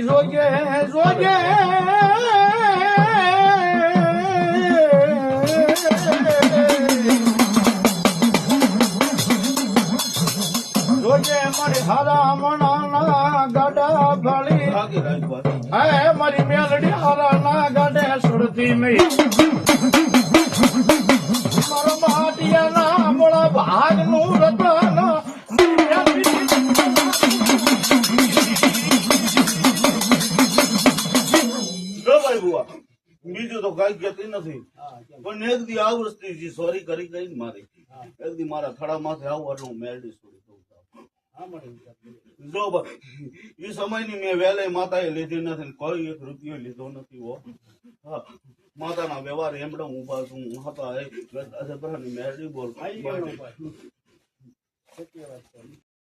જોજે જોજે જોજે મારી હારા મણાના ગાડા ફળી હે મારી મેલડી હારાના ગાડે સુરતી નહીં મારો માટિયાના મોળા ભાગનું રતન બીજું તો કઈ કહેતી નથી પણ એક દી આ વસ્તુ સોરી કરી કરીને મારી એક દી મારા ખડા માથે આવું એટલે હું મેલડી છોડી દઉં જો એ સમયની મેં વેલે માતાએ લીધી નથી કોઈ એક રૂપિયો લીધો નથી હો હા માતાના વ્યવહાર એમડે ઉભા છું હતા મેલડી બોલ